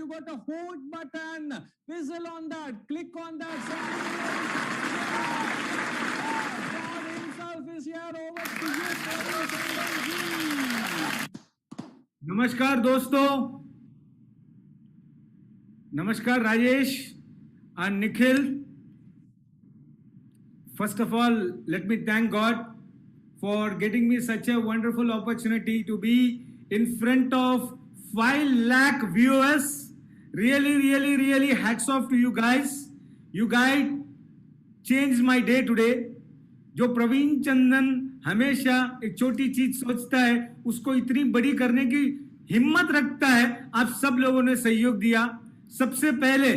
you got a hold button. Whistle on that. Click on that. God himself is here. Over to you, नमस्कार दोस्तों, नमस्कार Rajesh and Nikhil. First of all, let me thank God for getting me such a wonderful opportunity to be in front of 5 lakh viewers. Really hats off to you guys. You guys changed my day today. जो प्रवीण चंदन हमेशा एक छोटी चीज सोचता है उसको इतनी बड़ी करने की हिम्मत रखता है, आप सब लोगों ने सहयोग दिया। सबसे पहले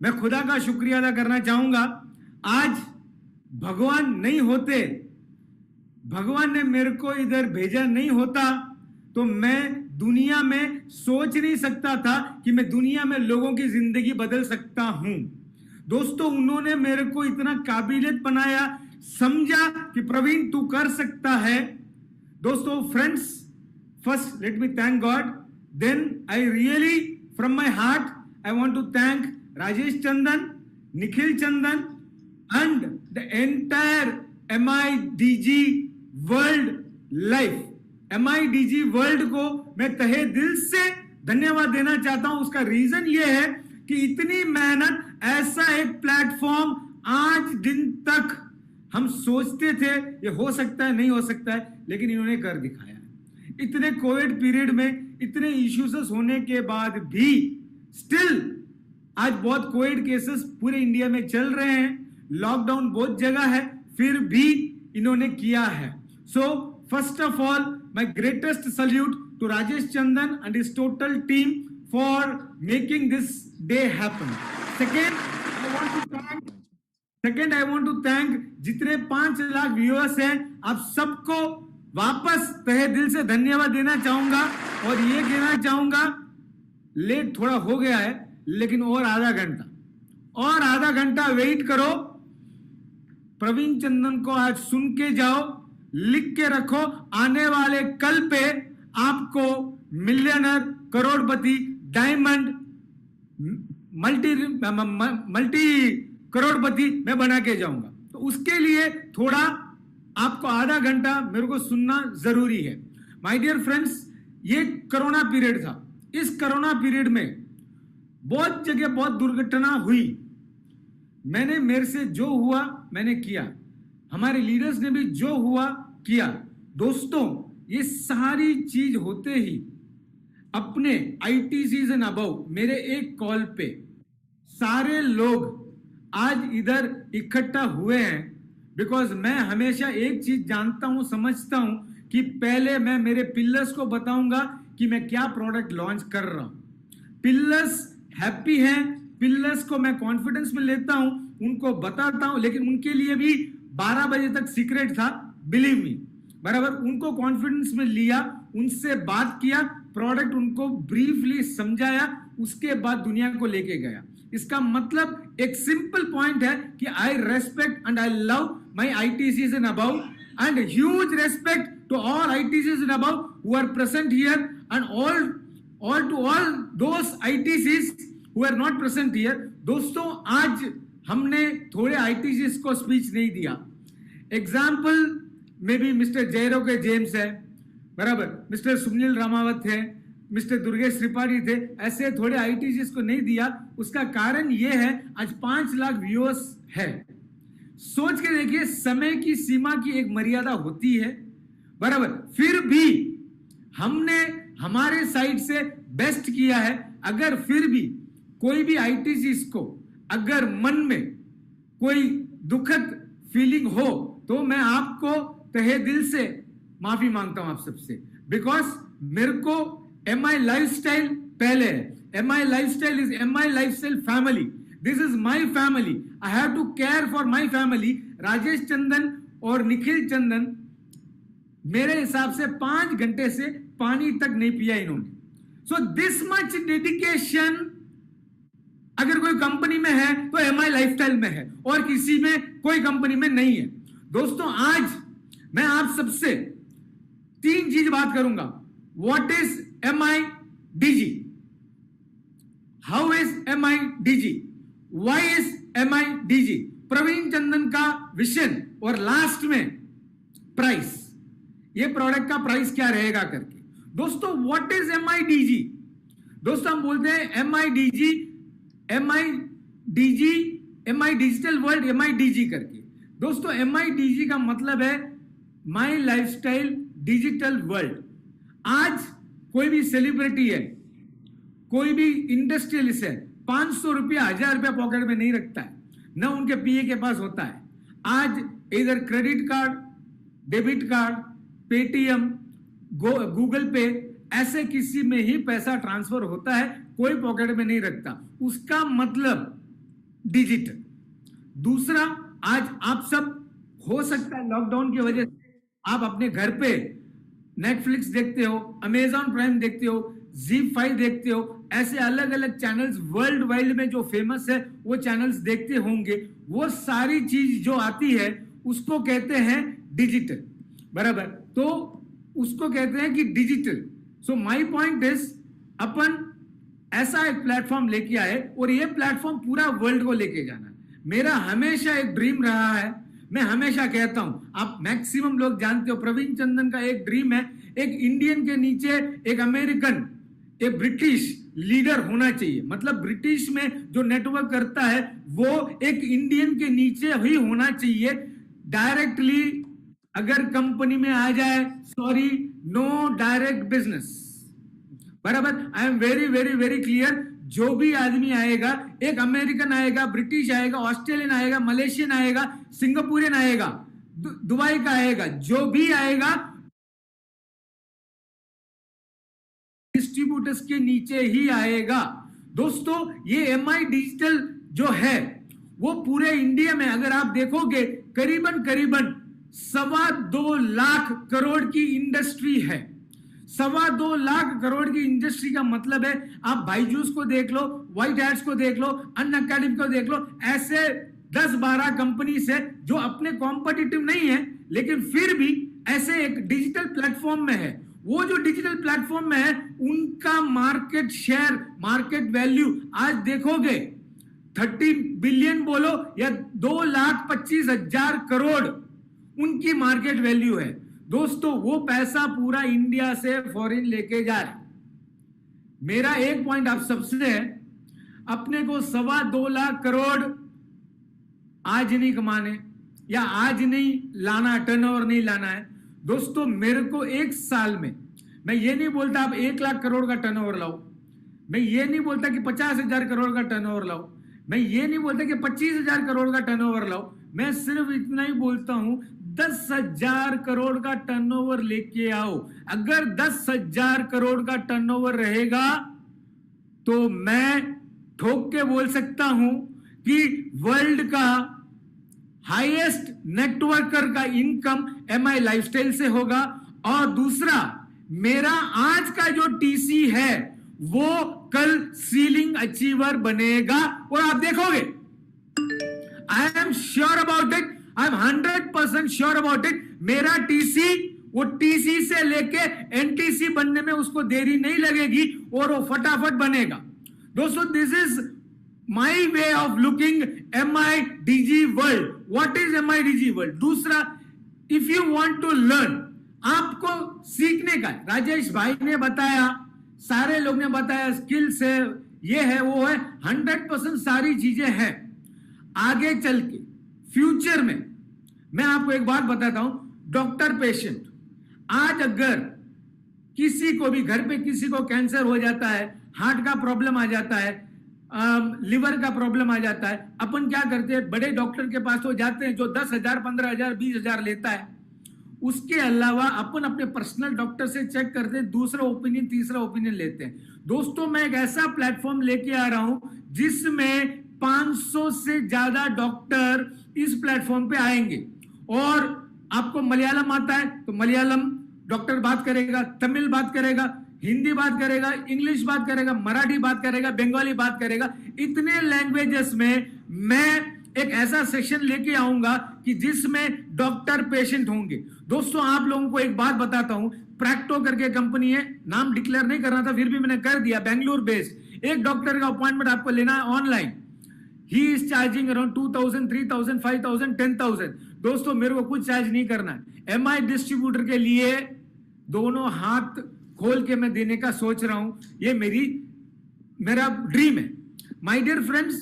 मैं खुदा का शुक्रिया अदा करना चाहूंगा। आज भगवान नहीं होते, भगवान ने मेरे को इधर भेजा नहीं होता तो मैं दुनिया में सोच नहीं सकता था कि मैं दुनिया में लोगों की जिंदगी बदल सकता हूं। दोस्तों, उन्होंने मेरे को इतना काबिलियत बनाया, समझा कि प्रवीण तू कर सकता है। दोस्तों, friends, first let me thank God, then I really from my heart I want to thank Rajesh Chandan, Nikhil Chandan and the entire MIDG world life. MIDG world को मैं तहे दिल से धन्यवाद देना चाहता हूं। उसका रीजन यह है कि इतनी मेहनत, ऐसा एक प्लेटफॉर्म आज दिन तक हम सोचते थे ये हो सकता है, नहीं हो सकता है, लेकिन इन्होंने कर दिखाया। इतने कोविड पीरियड में इतने इश्यूज होने के बाद भी स्टिल आज बहुत कोविड केसेस पूरे इंडिया में चल रहे हैं, लॉकडाउन बहुत जगह है, फिर भी इन्होंने किया है। So first of all my greatest salute to Rajesh Chandan and his total team for making this day happen. Second I want to thank जितने 5 लाख व्यूअर्स हैं, आप सबको वापस तहे दिल से धन्यवाद देना चाहूंगा और ये कहना चाहूंगा लेट थोड़ा हो गया है, लेकिन और आधा घंटा वेट करो। प्रवीण चंदन को आज सुन के जाओ, लिख के रखो, आने वाले कल पे आपको मिलियनर, करोड़पति, डायमंड, मल्टी करोड़पति मैं बना के जाऊंगा। तो उसके लिए थोड़ा आपको आधा घंटा मेरे को सुनना जरूरी है। माय डियर फ्रेंड्स, ये कोरोना पीरियड था। इस कोरोना पीरियड में बहुत जगह बहुत दुर्घटना हुई। मेरे से जो हुआ मैंने किया, हमारे लीडर्स ने भी जो हुआ किया। दोस्तों, ये सारी चीज होते ही अपने ITCs एंड अबव मेरे एक कॉल पे सारे लोग आज इधर इकट्ठा हुए हैं, बिकॉज मैं हमेशा एक चीज जानता हूं, समझता हूं कि पहले मैं मेरे पिलर्स को बताऊंगा कि मैं क्या प्रोडक्ट लॉन्च कर रहा हूं। पिलर्स हैप्पी हैं, पिलर्स को मैं कॉन्फिडेंस में लेता हूं, उनको बताता हूं, लेकिन उनके लिए भी 12 बजे तक सीक्रेट था, बिलीव मी। बराबर उनको कॉन्फिडेंस में लिया, उनसे बात किया, प्रोडक्ट उनको ब्रीफली समझाया, उसके बाद दुनिया को लेके गया। इसका मतलब एक सिंपल पॉइंट है कि I respect and I love my ITCs and above, and huge respect to all ITCs and above who are present here, and all to all those ITCs who are not present here. दोस्तों, आज हमने थोड़े ITCs को speech नहीं दिया। Example में भी mister जयराव के जेम्स है, बराबर मिस्टर सुनील रामावत है, मिस्टर दुर्गेश त्रिपाठी थे, ऐसे थोड़े ITCs को नहीं दिया। उसका कारण यह है आज 5 लाख व्यूअर्स है। सोच के देखिए, समय की सीमा की एक मर्यादा होती है, बराबर। फिर भी हमने हमारे साइड से बेस्ट किया है। अगर फिर भी कोई भी ITCs को अगर मन में कोई दुखद फीलिंग हो तो मैं आपको तहे दिल से माफी मांगता हूं आप सबसे, बिकॉज मेरे को MI लाइफस्टाइल पहले है। MI lifestyle is MI lifestyle family. This is my family, I have to care for my family. Rajesh Chandan और निखिल चंदन मेरे हिसाब से 5 घंटे से पानी तक नहीं पिया इन्होंने। सो दिस मच डेडिकेशन अगर कोई कंपनी में है तो MI लाइफस्टाइल में है, और किसी में कोई कंपनी में नहीं है। दोस्तों, आज मैं आप सबसे 3 चीज बात करूंगा। What is MIDG? Is MIDG? Why is MIDG? Praveen Chandan का विजन और लास्ट में प्राइस, ये प्रोडक्ट का प्राइस क्या रहेगा करके। दोस्तों व्हाट इज MIDG? दोस्तों हम बोलते हैं MIDG MI digital world MIDG करके। दोस्तों MIDG का मतलब है माई लाइफस्टाइल डिजिटल वर्ल्ड। आज कोई भी सेलिब्रिटी है, कोई भी इंडस्ट्रियलिस्ट है, 500 रुपया 1000 रुपया पॉकेट में नहीं रखता है, ना उनके पीए के पास होता है। आज इधर credit card, debit card, Paytm, Google पे, ऐसे किसी में ही पैसा ट्रांसफर होता है, कोई पॉकेट में नहीं रखता। उसका मतलब डिजिटल। दूसरा, आज आप सब हो सकता है लॉकडाउन की वजह से आप अपने घर पे नेटफ्लिक्स देखते हो, अमेजॉन प्राइम देखते हो, ZEE5 देखते हो, ऐसे अलग अलग चैनल्स वर्ल्ड वाइड में जो फेमस है वो चैनल्स देखते होंगे। वो सारी चीज जो आती है उसको कहते हैं डिजिटल, बराबर। तो उसको कहते हैं कि digital. So my point is, अपन ऐसा एक प्लेटफॉर्म लेके आए और ये प्लेटफॉर्म पूरा वर्ल्ड को लेके जाना है। मेरा हमेशा एक ड्रीम रहा है, मैं हमेशा कहता हूं, आप मैक्सिमम लोग जानते हो, प्रवीण चंदन का एक ड्रीम है, एक इंडियन के नीचे एक अमेरिकन, एक ब्रिटिश लीडर होना चाहिए। मतलब ब्रिटिश में जो नेटवर्क करता है वो एक इंडियन के नीचे ही होना चाहिए। डायरेक्टली अगर कंपनी में आ जाए, सॉरी, नो डायरेक्ट बिजनेस, बराबर। I am very very very clear. जो भी आदमी आएगा, एक अमेरिकन आएगा, ब्रिटिश आएगा, ऑस्ट्रेलियन आएगा, मलेशियन आएगा, सिंगापुरियन आएगा, दुबई का आएगा, जो भी आएगा डिस्ट्रीब्यूटर्स के नीचे ही आएगा। दोस्तों ये MI डिजिटल जो है वो पूरे इंडिया में अगर आप देखोगे करीबन 2.25 लाख करोड़ की इंडस्ट्री है। 2.25 लाख करोड़ की इंडस्ट्री का मतलब है, आप बाइजूस को देख लो, व्हाइट हैट्स को देख लो, अनअकैडमी को देख लो, ऐसे 10-12 कंपनी है जो अपने कॉम्पिटिटिव नहीं है लेकिन फिर भी ऐसे एक डिजिटल प्लेटफॉर्म में है। वो जो डिजिटल प्लेटफॉर्म में है उनका मार्केट शेयर, मार्केट वैल्यू आज देखोगे 30 बिलियन बोलो या 2,25,000 करोड़ उनकी मार्केट वैल्यू है। दोस्तों वो पैसा पूरा इंडिया से फॉरेन लेके जा रहे। मेरा एक पॉइंट आप सबसे है, अपने को 2.25 लाख करोड़ आज नहीं कमाने या आज नहीं लाना, टर्नओवर नहीं लाना है। दोस्तों मेरे को एक साल में, मैं ये नहीं बोलता आप 1 लाख करोड़ का टर्नओवर लाओ, मैं ये नहीं बोलता कि 50,000 करोड़ का टर्नओवर लाओ, मैं ये नहीं बोलता कि 25,000 करोड़ का टर्नओवर लाओ, मैं सिर्फ इतना ही बोलता हूं 10,000 करोड़ का टर्नओवर लेके आओ। अगर 10,000 करोड़ का टर्नओवर रहेगा तो मैं ठोक के बोल सकता हूं कि वर्ल्ड का हाईएस्ट नेटवर्कर का इनकम MI लाइफस्टाइल से होगा। और दूसरा, मेरा आज का जो TC है वो कल सीलिंग अचीवर बनेगा और आप देखोगे। I am sure about it, I am 100% sure about it. मेरा TC वो TC से लेके NTC बनने में उसको देरी नहीं लगेगी और वो फटाफट बनेगा। दोस्तों this is my way of looking MIDG world. What is MIDG world? दूसरा, if you want to learn, आपको सीखने का, राजेश भाई ने बताया, सारे लोग ने बताया, स्किल्स है, ये है, वो है, 100% सारी चीजें हैं। आगे चल के फ्यूचर में मैं आपको एक बात बताता हूं, डॉक्टर पेशेंट, आज अगर किसी को भी घर पे किसी को कैंसर हो जाता है, हार्ट का प्रॉब्लम आ जाता है, लिवर का प्रॉब्लम आ जाता है, अपन क्या करते हैं, बड़े डॉक्टर के पास तो जाते हैं जो 10,000, 15,000, 20,000 लेता है। उसके अलावा अपन अपने पर्सनल डॉक्टर से चेक करते हैं, दूसरा ओपिनियन, तीसरा ओपिनियन लेते हैं। दोस्तों मैं एक ऐसा प्लेटफॉर्म लेके आ रहा हूं जिसमें 500 से ज्यादा डॉक्टर इस प्लेटफॉर्म पे आएंगे। और आपको मलयालम आता है तो मलयालम डॉक्टर बात करेगा, तमिल बात करेगा, हिंदी बात करेगा, इंग्लिश बात करेगा, मराठी बात करेगा, बंगाली बात करेगा। इतने लैंग्वेजेस में मैं एक ऐसा सेक्शन लेके आऊंगा कि जिसमें डॉक्टर पेशेंट होंगे। दोस्तों आप लोगों को एक बात बताता हूं, प्रैक्टो करके कंपनी है, नाम डिक्लेयर नहीं करना था फिर भी मैंने कर दिया, बेंगलुरु बेस्ड एक डॉक्टर का अपॉइंटमेंट आपको लेना है online, he is charging around 2000, 3000, 5000, 10,000। दोस्तों मेरे को कुछ चार्ज नहीं करना है। एमआई डिस्ट्रीब्यूटर के लिए दोनों हाथ खोल के मैं देने का सोच रहा हूं, ये मेरा ड्रीम है। माय डियर फ्रेंड्स,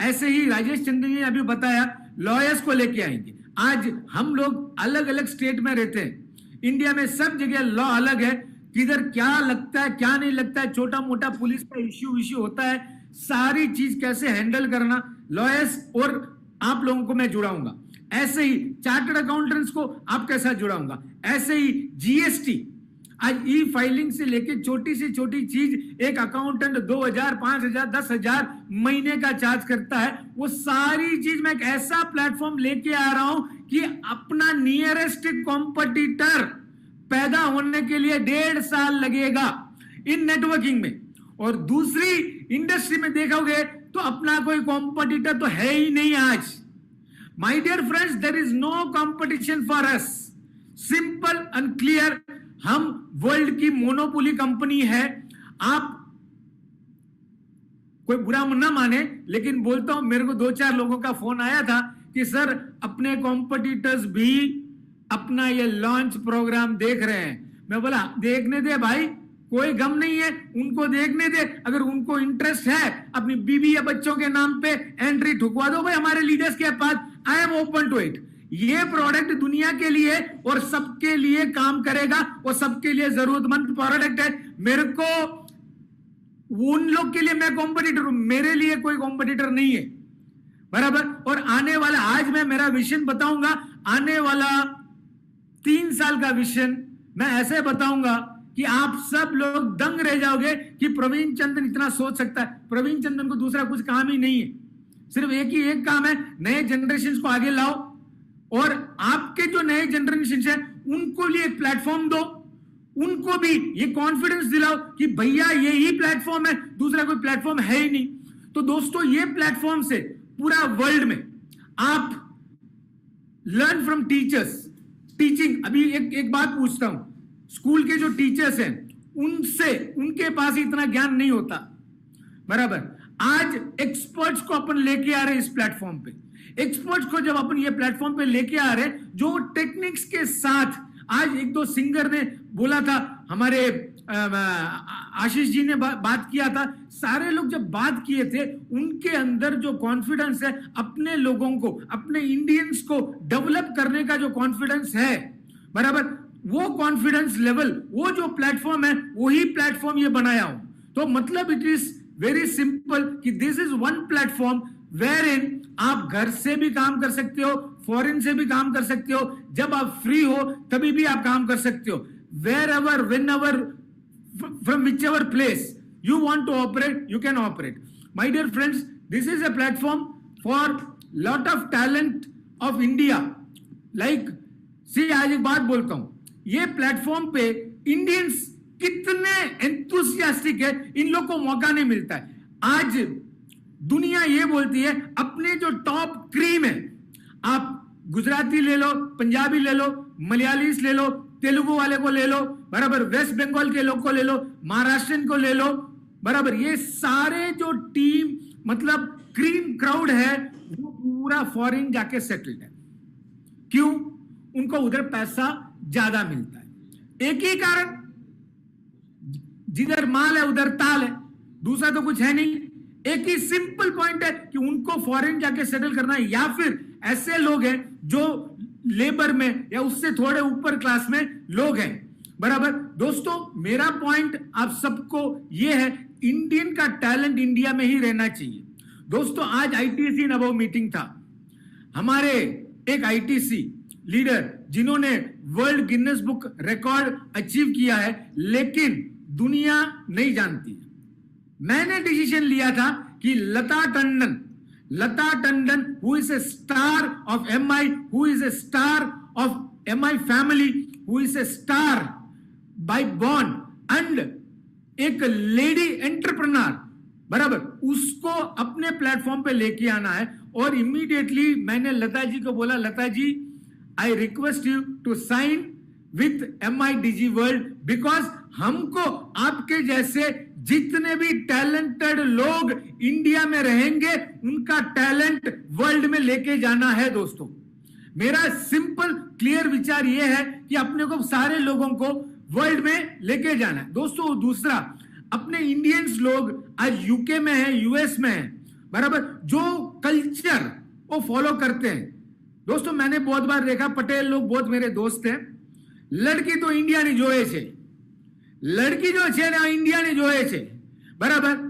ऐसे ही राजेश चंद्रन ने अभी बताया लॉयर्स को लेके आएंगे। आज हम लोग अलग अलग स्टेट में रहते हैं, इंडिया में सब जगह लॉ अलग है, किधर क्या लगता है क्या नहीं लगता है, छोटा मोटा पुलिस का इश्यू होता है, सारी चीज कैसे हैंडल करना, लॉयर्स और आप लोगों को मैं जुड़ाऊंगा। ऐसे ही चार्टर्ड अकाउंटेंट्स को आपके साथ जुड़ाऊंगा। ऐसे ही जीएसटी, आज ई फाइलिंग से लेके छोटी से छोटी चीज एक अकाउंटेंट 2000, 5000, 10,000 महीने का चार्ज करता है, वो सारी चीज मैं एक ऐसा प्लेटफॉर्म लेके आ रहा हूं कि अपना नियरेस्ट कॉम्पिटिटर पैदा होने के लिए 1.5 साल लगेगा इन नेटवर्किंग में। और दूसरी इंडस्ट्री में देखोगे तो अपना कोई कॉम्पिटिटर तो है ही नहीं आज। My dear friends, there is no competition for us, simple and clear. हम वर्ल्ड की मोनोपोली कंपनी है। आप कोई बुरा ना माने, लेकिन बोलता हूं, मेरे को 2-4 लोगों का फोन आया था कि सर अपने कॉम्पिटिटर्स भी अपना ये लॉन्च प्रोग्राम देख रहे हैं। मैं बोला देखने दे भाई, कोई गम नहीं है, उनको देखने दे। अगर उनको इंटरेस्ट है अपनी बीवी या बच्चों के नाम पे एंट्री ठुकवा दो भाई हमारे लीडर्स के पास, I am open to it. ये प्रोडक्ट दुनिया के लिए और सबके लिए काम करेगा और सबके लिए जरूरतमंद प्रोडक्ट है। मेरे को उन लोग के लिए मैं कॉम्पिटिटर हूं, मेरे लिए कोई कॉम्पिटिटर नहीं है, बराबर। और आने वाला, आज मैं मेरा विजन बताऊंगा, आने वाला 3 साल का विजन मैं ऐसे बताऊंगा कि आप सब लोग दंग रह जाओगे कि प्रवीण चंद्रन इतना सोच सकता है। प्रवीण चंद्रन को दूसरा कुछ काम ही नहीं है, सिर्फ एक काम है, नए जनरेशन को आगे लाओ और आपके जो नए जनरेशन है उनको लिए एक प्लेटफॉर्म दो, उनको भी ये कॉन्फिडेंस दिलाओ कि भैया यही प्लेटफॉर्म है, दूसरा कोई प्लेटफॉर्म है ही नहीं। तो दोस्तों ये प्लेटफॉर्म से पूरा वर्ल्ड में आप लर्न फ्रॉम टीचर्स, टीचिंग। अभी एक बात पूछता हूं, स्कूल के जो टीचर्स हैं उनसे, उनके पास इतना ज्ञान नहीं होता, बराबर। आज एक्सपर्ट्स को अपन लेके आ रहे हैं इस प्लेटफॉर्म पे। एक्सपर्ट्स को जब अपन ये प्लेटफॉर्म पे लेके आ रहे हैं, जो टेक्निक्स के साथ, आज 1-2 सिंगर ने बोला था, हमारे आशीष जी ने बात किया था, सारे लोग जब बात किए थे उनके अंदर जो कॉन्फिडेंस है, अपने लोगों को, अपने इंडियंस को डेवलप करने का जो कॉन्फिडेंस है, बराबर, वो कॉन्फिडेंस लेवल, वो जो प्लेटफॉर्म है वही प्लेटफॉर्म ये बनाया हूं। तो मतलब इट इज वेरी सिंपल कि this is one platform where in आप घर से भी काम कर सकते हो, फॉरेन से भी काम कर सकते हो, जब आप फ्री हो तभी भी आप काम कर सकते हो, wherever, whenever, from whichever place you want to operate, you can operate. My dear friends, this is a platform for lot of talent of India. Like, see, आज एक बात बोलता हूं, ये प्लेटफॉर्म पे Indians कितने enthusiastic है, इन लोग को मौका नहीं मिलता है। आज दुनिया ये बोलती है अपने जो टॉप क्रीम है, आप गुजराती ले लो, पंजाबी ले लो, मलयालीस ले लो, तेलुगु वाले को ले लो, बराबर, वेस्ट बंगाल के लोग को ले लो, महाराष्ट्रन को ले लो, बराबर, ये सारे जो टीम मतलब क्रीम क्राउड है वो पूरा फॉरेन जाके सेटल्ड है। क्यों? उनको उधर पैसा ज्यादा मिलता है। एक ही कारण, जिधर माल है उधर ताल है, दूसरा तो कुछ है नहीं। एक ही सिंपल पॉइंट है कि उनको फॉरेन जाके सेटल करना है, या फिर ऐसे लोग हैं जो लेबर में या उससे थोड़े ऊपर क्लास में लोग हैं, बराबर। दोस्तों मेरा पॉइंट आप सबको यह है, इंडियन का टैलेंट इंडिया में ही रहना चाहिए। दोस्तों आज आईटीसी नवो मीटिंग था, हमारे एक आईटीसी लीडर जिन्होंने world Guinness book record achieve किया है, लेकिन दुनिया नहीं जानती। मैंने डिसीजन लिया था कि लता Tandon who is a star of MI, who is a star of MI family, who is a star by born and एक लेडी एंटरप्रेन्योर, बराबर, उसको अपने प्लेटफॉर्म पे लेके आना है। और इमीडिएटली मैंने लता जी को बोला, Lata ji I request you to sign with MI DigiWorld, because हमको आपके जैसे जितने भी टैलेंटेड लोग इंडिया में रहेंगे उनका टैलेंट वर्ल्ड में लेके जाना है दोस्तों। मेरा सिंपल क्लियर विचार यह है कि अपने को सारे लोगों को वर्ल्ड में लेके जाना है दोस्तों। दूसरा, अपने इंडियंस लोग आज यूके में है, यूएस में है, बराबर, जो कल्चर वो फॉलो करते हैं दोस्तों। मैंने बहुत बार देखा, पटेल लोग बहुत मेरे दोस्त हैं, लड़की तो इंडिया ने जोए छे, लड़की जो है ना इंडिया ने जोए छे, बराबर।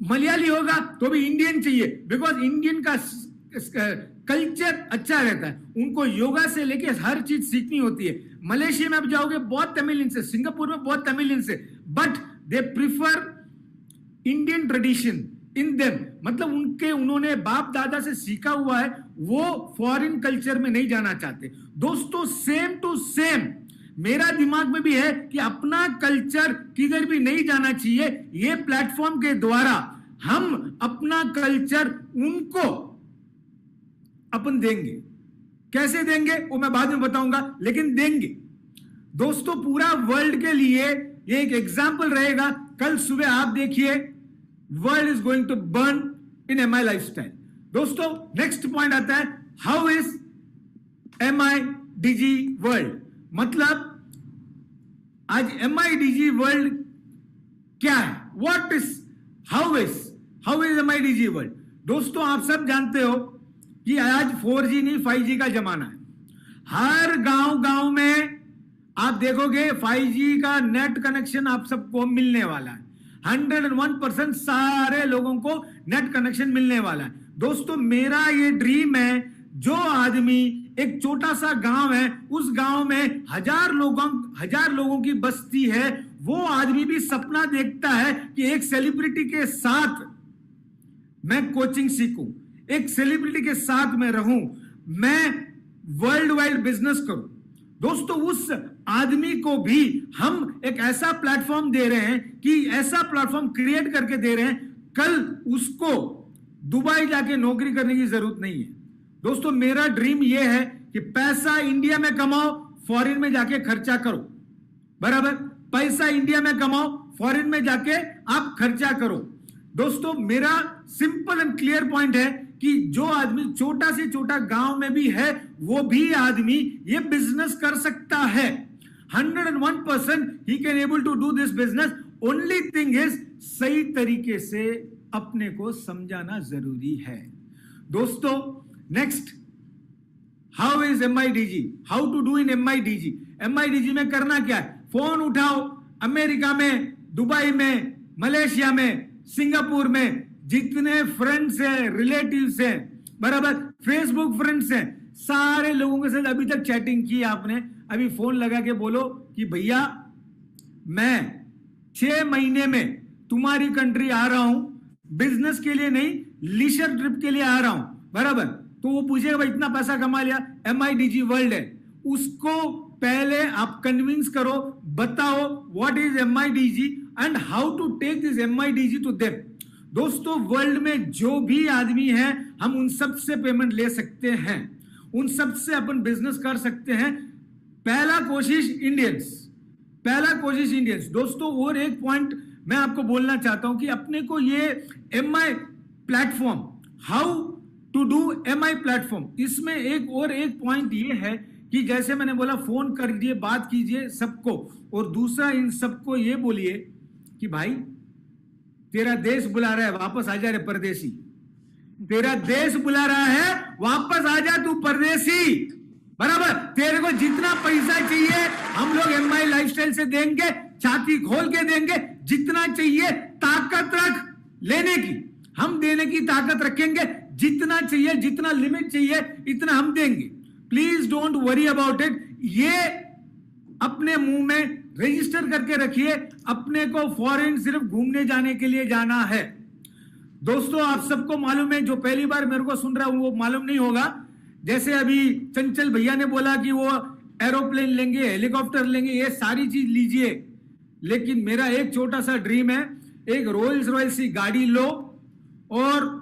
मलयाली होगा तो भी इंडियन चाहिए, बिकॉज इंडियन का कल्चर अच्छा रहता है। उनको योगा से लेके हर चीज सीखनी होती है। मलेशिया में आप जाओगे बहुत तमिलियंस है, सिंगापुर में बहुत तमिलियंस है, but they prefer Indian tradition in them, मतलब उन्होंने बाप दादा से सीखा हुआ है, वो फॉरेन कल्चर में नहीं जाना चाहते दोस्तों। सेम टू सेम मेरा दिमाग में भी है कि अपना कल्चर किधर भी नहीं जाना चाहिए। ये प्लेटफॉर्म के द्वारा हम अपना कल्चर उनको अपन देंगे। कैसे देंगे वो मैं बाद में बताऊंगा, लेकिन देंगे दोस्तों। पूरा वर्ल्ड के लिए ये एक एग्जाम्पल रहेगा। कल सुबह आप देखिए, world is going to burn in MI lifestyle दोस्तों। नेक्स्ट पॉइंट आता है, हाउ इज MIDG वर्ल्ड, मतलब आज MIDG वर्ल्ड क्या है, what is how is MIDG world दोस्तों। आप सब जानते हो कि आज 4G नहीं 5G का जमाना है। हर गांव में आप देखोगे 5G का नेट कनेक्शन आप सबको मिलने वाला है। 101% सारे लोगों को नेट कनेक्शन मिलने वाला है दोस्तों। मेरा ये ड्रीम है, जो आदमी एक छोटा सा गांव है, उस गांव में 1000 लोगों की बस्ती है, वो आदमी भी सपना देखता है कि एक सेलिब्रिटी के साथ मैं कोचिंग सीखूं, एक सेलिब्रिटी के साथ मैं रहूं, मैं वर्ल्ड वाइड बिजनेस करूं दोस्तों। उस आदमी को भी हम एक ऐसा प्लेटफॉर्म दे रहे हैं कि ऐसा प्लेटफॉर्म क्रिएट करके दे रहे हैं, कल उसको दुबई जाके नौकरी करने की जरूरत नहीं है दोस्तों। मेरा ड्रीम यह है कि पैसा इंडिया में कमाओ, फॉरेन में जाके खर्चा करो, बराबर। पैसा इंडिया में कमाओ, फॉरेन में जाके आप खर्चा करो दोस्तों। मेरा सिंपल एंड क्लियर पॉइंट है कि जो आदमी छोटा से छोटा गांव में भी है, वो भी आदमी ये बिजनेस कर सकता है। 101% he can able to do this business. Only thing is सही तरीके से अपने को समझाना जरूरी है दोस्तों। Next, how is MIDG, how to do in MIDG। MIDG में करना क्या है, फोन उठाओ, अमेरिका में, दुबई में, मलेशिया में, सिंगापुर में जितने फ्रेंड्स हैं, रिलेटिव्स हैं, बराबर, फेसबुक फ्रेंड्स हैं, सारे लोगों के साथ अभी तक चैटिंग की आपने, अभी फोन लगा के बोलो कि भैया मैं 6 महीने में तुम्हारी कंट्री आ रहा हूं, बिजनेस के लिए नहीं, लीजर ट्रिप के लिए आ रहा हूं, बराबर। तो वो पूछेगा भाई इतना पैसा कमा लिया, MIDG वर्ल्ड है, उसको पहले आप कन्विंस करो, बताओ what is MIDG and how to take this MIDG to them दोस्तों। वर्ल्ड में जो भी आदमी है, हम उन सब से पेमेंट ले सकते हैं, उन सब से अपन बिजनेस कर सकते हैं। पहला कोशिश इंडियंस दोस्तों। और एक पॉइंट मैं आपको बोलना चाहता हूं कि अपने को ये MI platform, how to do MI platform, इसमें एक पॉइंट ये है कि जैसे मैंने बोला, फोन करिए, बात कीजिए सबको, और दूसरा इन सबको ये बोलिए कि भाई तेरा देश बुला रहा है, वापस आ जा रे परदेसी, तेरा देश बुला रहा है, वापस आ जा तू परदेसी, बराबर। तेरे को जितना पैसा चाहिए हम लोग MI लाइफस्टाइल से देंगे, छाती खोल के देंगे, जितना चाहिए ताकत रख लेने की, हम देने की ताकत रखेंगे, जितना चाहिए, जितना लिमिट चाहिए इतना हम देंगे। Please don't worry about it. ये अपने मुंह में रजिस्टर करके रखिए, अपने को फॉरेन सिर्फ घूमने जाने के लिए जाना है दोस्तों। आप सबको मालूम है, जो पहली बार मेरे को सुन रहा हूं वो मालूम नहीं होगा, जैसे अभी चंचल भैया ने बोला कि वो एरोप्लेन लेंगे, हेलीकॉप्टर लेंगे, ये सारी चीज लीजिए, लेकिन मेरा एक छोटा सा ड्रीम है, एक रोल्स रॉयल्स की गाड़ी लो और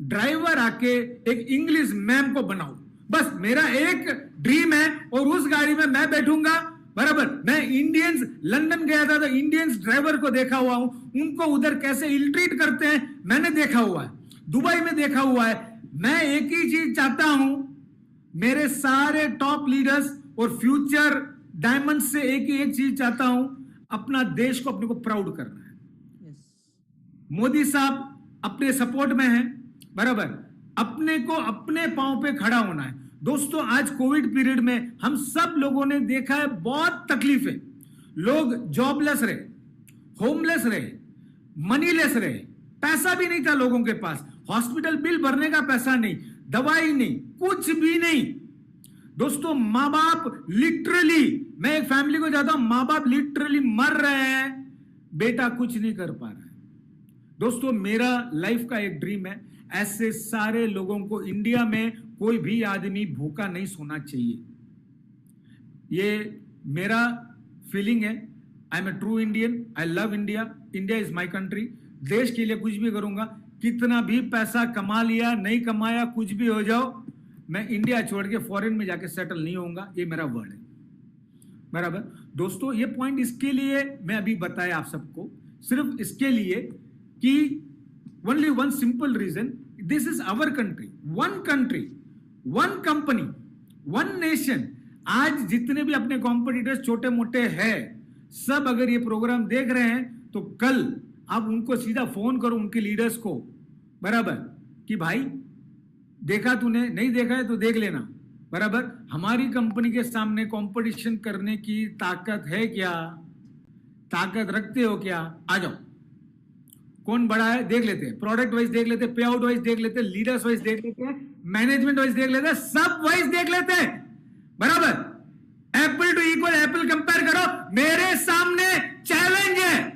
ड्राइवर आके एक इंग्लिश मैम को बनाओ, बस मेरा एक ड्रीम है। और उस गाड़ी में मैं बैठूंगा, बराबर। मैं इंडियंस लंदन गया था तो इंडियंस ड्राइवर को देखा हुआ हूं, उनको उधर कैसे इल ट्रीट करते हैं मैंने देखा हुआ है, दुबई में देखा हुआ है। मैं एक ही चीज चाहता हूं, मेरे सारे टॉप लीडर्स और फ्यूचर डायमंड से एक चीज चाहता हूं, अपना देश को अपने को प्राउड करना है। मोदी साहब अपने सपोर्ट में हैं, बराबर। अपने को अपने पांव पे खड़ा होना है। दोस्तों आज कोविड पीरियड में हम सब लोगों ने देखा है बहुत तकलीफें, लोग जॉबलेस रहे, होमलेस रहे, मनीलेस रहे, पैसा भी नहीं था लोगों के पास, हॉस्पिटल बिल भरने का पैसा नहीं, दवाई नहीं, कुछ भी नहीं। दोस्तों माँ बाप लिटरली, मैं एक फैमिली को जाता हूं, माँ बाप लिटरली मर रहे हैं, बेटा कुछ नहीं कर पा रहा है। दोस्तों मेरा लाइफ का एक ड्रीम है, ऐसे सारे लोगों को इंडिया में कोई भी आदमी भूखा नहीं सोना चाहिए। ये मेरा फीलिंग है। I am a true Indian, I love India, India is my country. देश के लिए कुछ भी करूंगा, कितना भी पैसा कमा लिया नहीं कमाया कुछ भी हो जाओ, मैं इंडिया छोड़ के फॉरेन में जाके सेटल नहीं होऊंगा, ये मेरा वर्ड है, बराबर। दोस्तों ये पॉइंट इसके लिए मैं अभी बताया आप सबको, सिर्फ इसके लिए कि only one simple reason, this is our country, one company, one nation. आज जितने भी अपने कॉम्पिटिटर्स छोटे मोटे हैं, सब अगर ये प्रोग्राम देख रहे हैं तो कल आप उनको सीधा फोन करो, उनके लीडर्स को, बराबर, कि भाई देखा तूने, नहीं देखा है तो देख लेना, बराबर। हमारी कंपनी के सामने कंपटीशन करने की ताकत है क्या? ताकत रखते हो क्या? आ जाओ, कौन बड़ा है देख लेते हैं, प्रोडक्ट वाइज देख लेते हैं, पे आउट वाइज देख लेते हैं, लीडर्स वाइज देख लेते हैं, मैनेजमेंट वाइज देख लेते हैं, सब वाइज देख लेते हैं, बराबर। Apple to equal apple compare करो, मेरे सामने चैलेंज है।